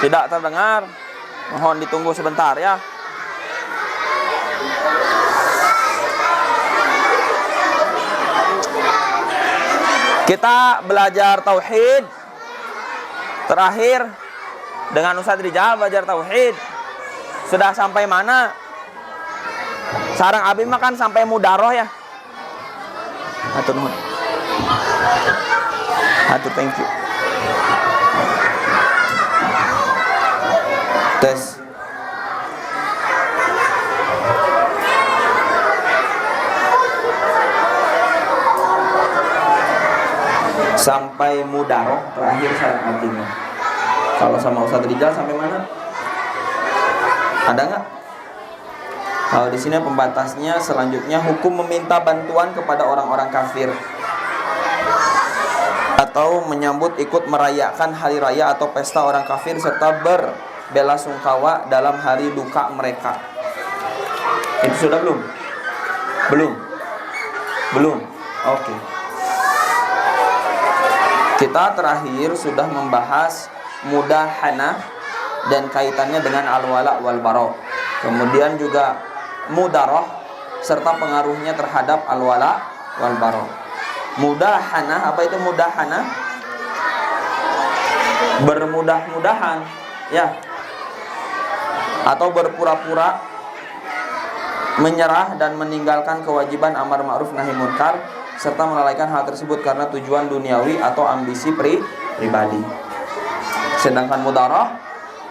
Tidak terdengar. Mohon ditunggu sebentar ya. Kita belajar tauhid terakhir dengan Ustadz Rijal belajar tauhid. Sudah sampai mana? Sarang Abi mah kan sampai mudaroh ya. Hatur nuhun. Hatur, thank you. Tes. Sampai mudaroh terakhir sarang Abi mah. Kalau sama Ustadz Rijal sampai mana? Ada nggak? Kalau di sini pembatasnya selanjutnya hukum meminta bantuan kepada orang-orang kafir atau menyambut ikut merayakan hari raya atau pesta orang kafir serta berbelasungkawa dalam hari duka mereka. Itu sudah belum? Belum. Oke. Kita terakhir sudah membahas mudahanah dan kaitannya dengan al-wala wal bara. Kemudian juga mudaroh serta pengaruhnya terhadap al-wala wal bara. Mudahanah, apa itu mudahanah? Bermudah-mudahan ya, atau berpura-pura menyerah dan meninggalkan kewajiban amar ma'ruf nahi munkar serta melalaikan hal tersebut karena tujuan duniawi atau ambisi pribadi. Sedangkan mudaroh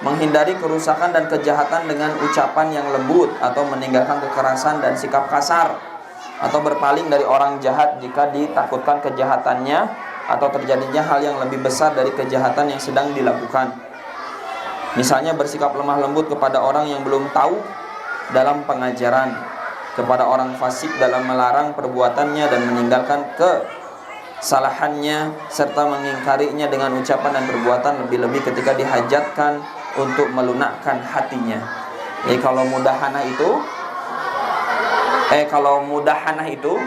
menghindari kerusakan dan kejahatan dengan ucapan yang lembut atau meninggalkan kekerasan dan sikap kasar atau berpaling dari orang jahat jika ditakutkan kejahatannya atau terjadinya hal yang lebih besar dari kejahatan yang sedang dilakukan. Misalnya bersikap lemah lembut kepada orang yang belum tahu dalam pengajaran, kepada orang fasik dalam melarang perbuatannya dan meninggalkan kesalahannya serta mengingkarinya dengan ucapan dan perbuatan, lebih-lebih ketika dihajatkan untuk melunakkan hatinya. Jadi kalau mudahanah itu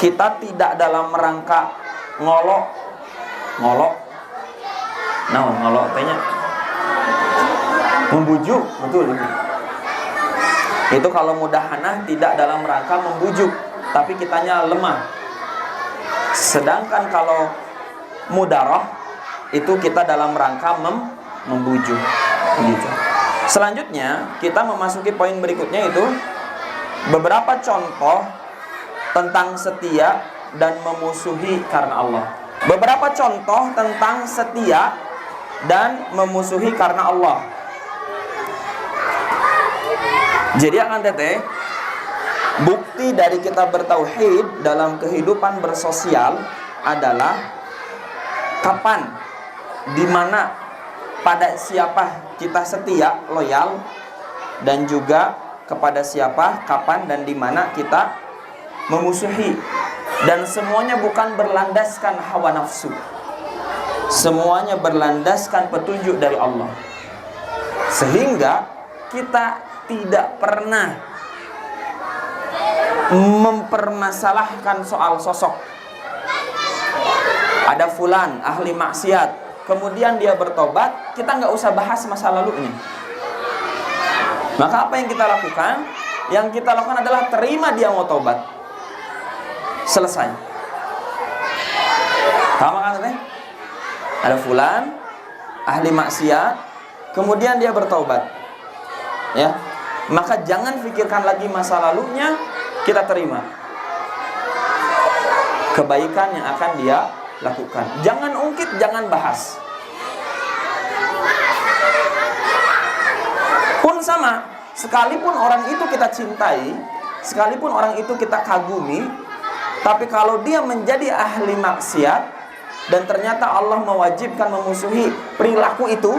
kita tidak dalam rangka ngolok. Nah, ngolok tanya membujuk, betul. Itu kalau mudahanah tidak dalam rangka membujuk, tapi kitanya lemah. Sedangkan kalau mudaroh itu kita dalam rangka membujuk gitu. Selanjutnya kita memasuki poin berikutnya, itu beberapa contoh tentang setia dan memusuhi karena Allah. Beberapa contoh tentang setia dan memusuhi karena Allah. Jadi akan teteh, bukti dari kita bertauhid dalam kehidupan bersosial adalah kapan, di mana, pada siapa kita setia, loyal, dan juga kepada siapa, kapan, dan di mana kita memusuhi. Dan semuanya bukan berlandaskan hawa nafsu, semuanya berlandaskan petunjuk dari Allah. Sehingga kita tidak pernah mempermasalahkan soal sosok. Ada fulan ahli maksiat, kemudian dia bertobat, kita nggak usah bahas masa lalunya. Maka apa yang kita lakukan? Yang kita lakukan adalah terima dia mau tobat, selesai. Paham kan teh? Ada fulan ahli maksiat, kemudian dia bertobat, ya. Maka jangan pikirkan lagi masa lalunya, kita terima kebaikan yang akan dia lakukan. Jangan ungkit, jangan bahas. Pun sama, sekalipun orang itu kita cintai, sekalipun orang itu kita kagumi, tapi kalau dia menjadi ahli maksiat dan ternyata Allah mewajibkan memusuhi perilaku itu,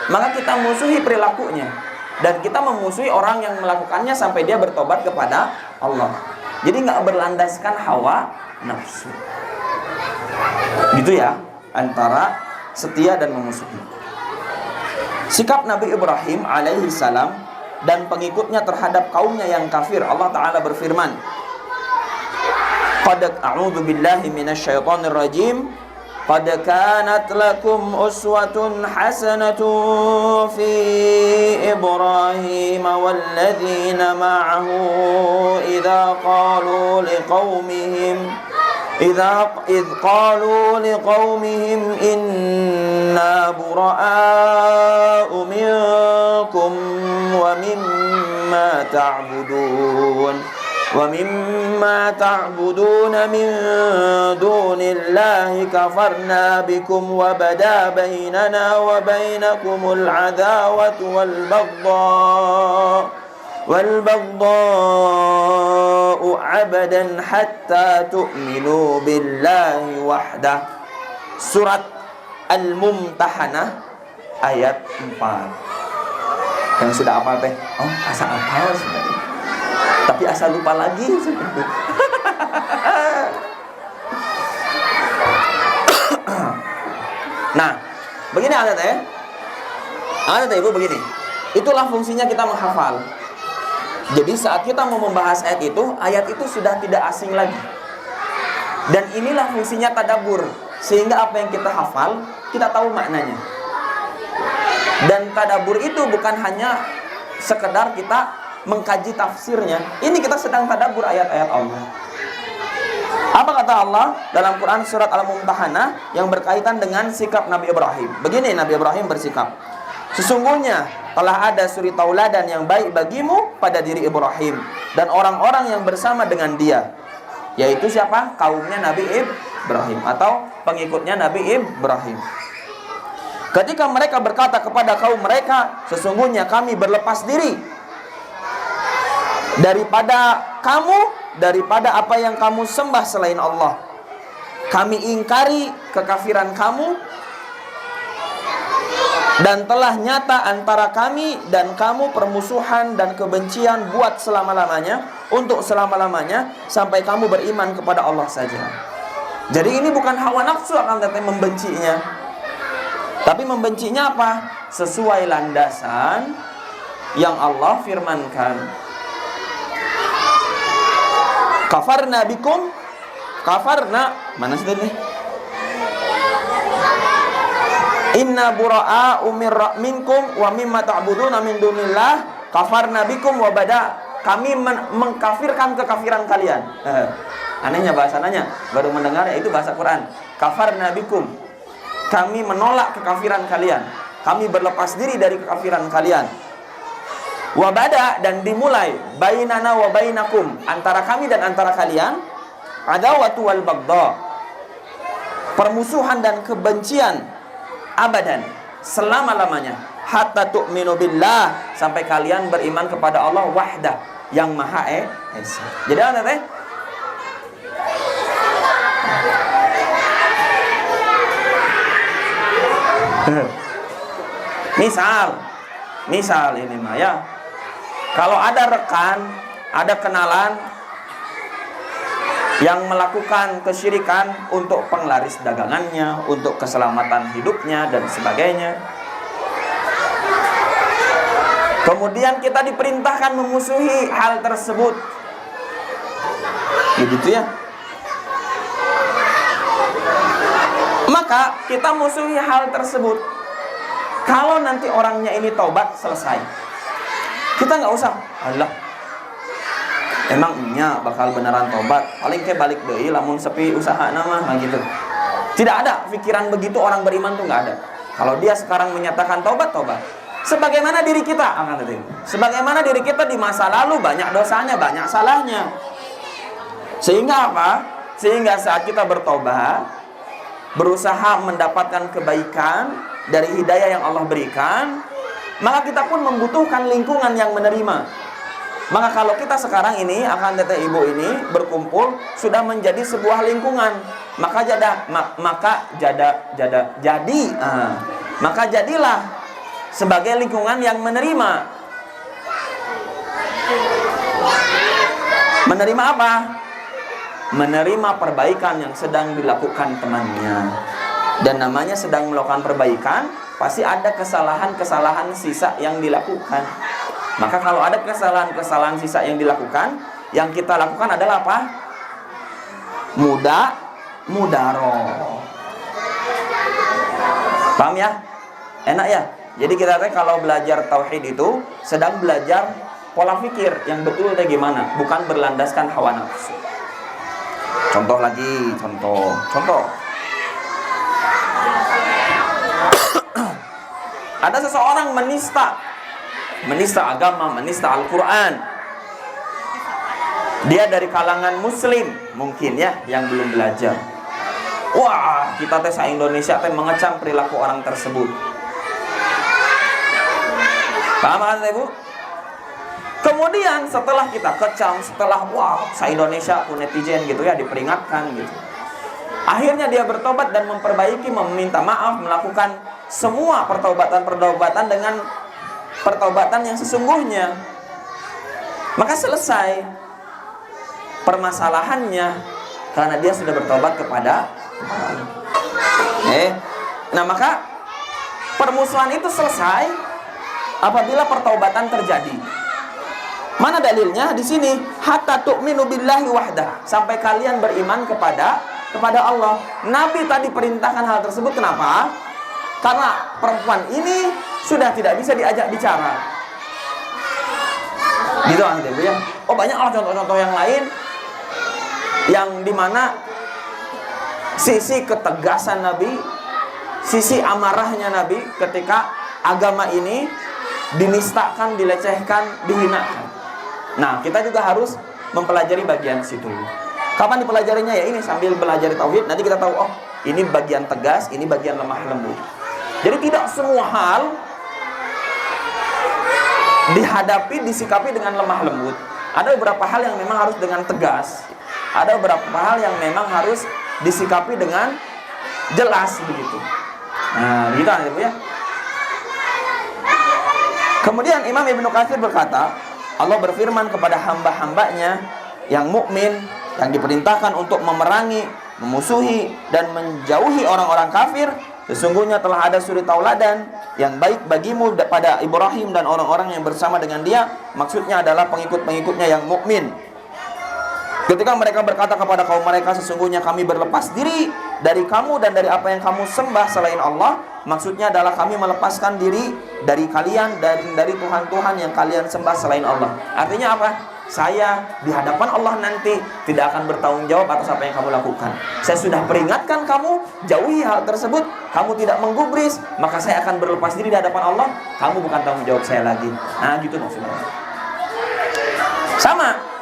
maka kita musuhi perilakunya. Dan kita memusuhi orang yang melakukannya sampai dia bertobat kepada Allah. Jadi nggak berlandaskan hawa nafsu. Gitu ya, antara setia dan memusuhi. Sikap Nabi Ibrahim alaihi salam dan pengikutnya terhadap kaumnya yang kafir, Allah Ta'ala berfirman, Qad a'udzu billahi minasyaitonir rajim. قد كانت لكم أسوة حسنة في إبراهيم والذين معه إذ قالوا لقومهم إنا براء منكم ومما تعبدون من دون الله كفرنا بكم وبدا بيننا وبينكم العداوة والبغضاء أبدا حتى تؤمنوا بالله وحده. Surat Al-Mumtahanah ayat 4. Yang sudah hafal teh? Oh, asa hafal sebenarnya. Tapi asal lupa lagi. Nah, begini ada teh. Ada teh Ibu begini. Itulah fungsinya kita menghafal. Jadi saat kita mau membahas ayat itu sudah tidak asing lagi. Dan inilah fungsinya tadabbur. Sehingga apa yang kita hafal, kita tahu maknanya. Dan tadabbur itu bukan hanya sekedar kita mengkaji tafsirnya. Ini kita sedang tadabbur ayat-ayat Allah. Apa kata Allah dalam Quran surat Al-Mumtahanah yang berkaitan dengan sikap Nabi Ibrahim? Begini Nabi Ibrahim bersikap. Sesungguhnya telah ada suri tauladan yang baik bagimu pada diri Ibrahim dan orang-orang yang bersama dengan dia. Yaitu siapa? Kaumnya Nabi Ibrahim atau pengikutnya Nabi Ibrahim. Ketika mereka berkata kepada kaum mereka, sesungguhnya kami berlepas diri daripada apa yang kamu sembah selain Allah. Kami ingkari kekafiran kamu dan telah nyata antara kami dan kamu permusuhan dan kebencian buat selama-lamanya, untuk selama-lamanya sampai kamu beriman kepada Allah saja. Jadi ini bukan hawa nafsu akan tetapi membencinya. Tapi membencinya apa? Sesuai landasan yang Allah firmankan. Kafarna bikum, kafarna mana sih tadi? Inna bura'a minkum wa mimma ta'buduna min dunillah kafarna bikum wa bada. Kami mengkafirkan kekafiran kalian. Anehnya bahasanya, baru mendengar yaitu bahasa Quran. Kafarna bikum. Kami menolak kekafiran kalian. Kami berlepas diri dari kekafiran kalian. Wabada, dan dimulai bainana wa bainakum, antara kami dan antara kalian, adawatu wal baghdha, permusuhan dan kebencian, abadan, selama-lamanya, hatta tu'minu billah, sampai kalian beriman kepada Allah wahdah, yang maha esa. Jadi apa teh? Misal ini mah ya. Kalau ada rekan, ada kenalan yang melakukan kesyirikan untuk penglaris dagangannya, untuk keselamatan hidupnya dan sebagainya. Kemudian kita diperintahkan memusuhi hal tersebut. Begitu ya. Maka kita musuhi hal tersebut. Kalau nanti orangnya ini taubat, selesai. Kita nggak usah, Allah, emangnya bakal beneran tobat, paling kayak balik deui lamun sepi usaha nama gitu. Tidak ada pikiran begitu, orang beriman tuh nggak ada. Kalau dia sekarang menyatakan tobat, sebagaimana diri kita, sebagaimana diri kita di masa lalu banyak dosanya, banyak salahnya. Sehingga apa? Sehingga saat kita bertobat, berusaha mendapatkan kebaikan dari hidayah yang Allah berikan, maka kita pun membutuhkan lingkungan yang menerima. Maka kalau kita sekarang ini akan teteh ibu ini berkumpul sudah menjadi sebuah lingkungan, maka jadilah sebagai lingkungan yang menerima. Menerima apa? Menerima perbaikan yang sedang dilakukan temannya. Dan namanya sedang melakukan perbaikan, pasti ada kesalahan-kesalahan sisa yang dilakukan. Maka kalau ada kesalahan-kesalahan sisa yang dilakukan, yang kita lakukan adalah apa? Mudaroh. Paham ya? Enak ya? Jadi kita kalau belajar tauhid itu sedang belajar pola pikir yang betul teh gimana, bukan berlandaskan hawa nafsu. Contoh lagi, contoh. Ada seseorang menista agama, menista Al-Quran. Dia dari kalangan muslim mungkin ya, yang belum belajar. Wah, kita tes Indonesia teh mengecam perilaku orang tersebut. Paham kan Ibu? Kemudian setelah kita kecam, setelah wah, se-Indonesia pun netizen gitu ya, diperingatkan gitu. Akhirnya dia bertobat dan memperbaiki, meminta maaf, melakukan semua pertobatan dengan pertobatan yang sesungguhnya. Maka selesai permasalahannya karena dia sudah bertobat kepada Allah. Nah maka permusuhan itu selesai apabila pertobatan terjadi. Mana dalilnya? Di sini, hatta tu'minu billahi wahdah, sampai kalian beriman kepada Allah. Nabi tadi perintahkan hal tersebut, kenapa? Karena perempuan ini sudah tidak bisa diajak bicara. Gitu kan ya? Oh banyak lah contoh-contoh yang lain yang dimana sisi ketegasan Nabi, sisi amarahnya Nabi ketika agama ini dinistakan, dilecehkan, dihinakan. Nah, kita juga harus mempelajari bagian situ. Kapan dipelajarinya? Ya ini sambil belajar tauhid, nanti kita tahu oh, ini bagian tegas, ini bagian lemah lembut. Jadi tidak semua hal dihadapi, disikapi dengan lemah lembut. Ada beberapa hal yang memang harus dengan tegas. Ada beberapa hal yang memang harus disikapi dengan jelas begitu. Nah, gitu kan Ibu ya. Kemudian Imam Ibnu Katsir berkata, Allah berfirman kepada hamba-hambanya yang mukmin, yang diperintahkan untuk memerangi, memusuhi, dan menjauhi orang-orang kafir. Sesungguhnya telah ada suri tauladan yang baik bagimu pada Ibrahim dan orang-orang yang bersama dengan dia. Maksudnya adalah pengikut-pengikutnya yang mukmin. Ketika mereka berkata kepada kaum mereka, sesungguhnya kami berlepas diri dari kamu dan dari apa yang kamu sembah selain Allah. Maksudnya adalah kami melepaskan diri dari kalian dan dari Tuhan-Tuhan yang kalian sembah selain Allah. Artinya apa? Saya di hadapan Allah nanti tidak akan bertanggung jawab atas apa yang kamu lakukan. Saya sudah peringatkan kamu, jauhi hal tersebut. Kamu tidak menggubris, maka saya akan berlepas diri di hadapan Allah. Kamu bukan tanggung jawab saya lagi. Nah gitu maksudnya. Sama.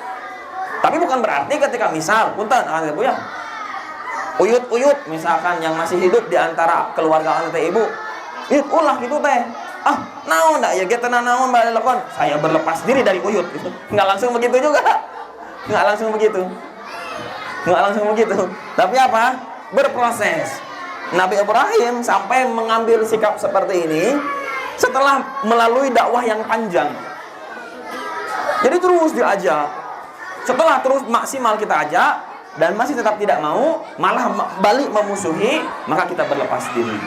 Tapi bukan berarti ketika misal, punten, Bu ya, uyut-uyut misalkan yang masih hidup di antara keluarga teh ibu, uyut ulah gitu teh, naon dah ya kita naon balik lakon, saya berlepas diri dari uyut gitu. Nggak langsung begitu juga, nggak langsung begitu. Tapi apa? Berproses. Nabi Ibrahim sampai mengambil sikap seperti ini setelah melalui dakwah yang panjang. Jadi terus diajak. Setelah terus maksimal kita ajak dan masih tetap tidak mau, malah balik memusuhi, maka kita berlepas diri.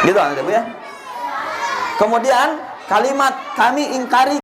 Gitu kan, ya. Kemudian kalimat kami ingkari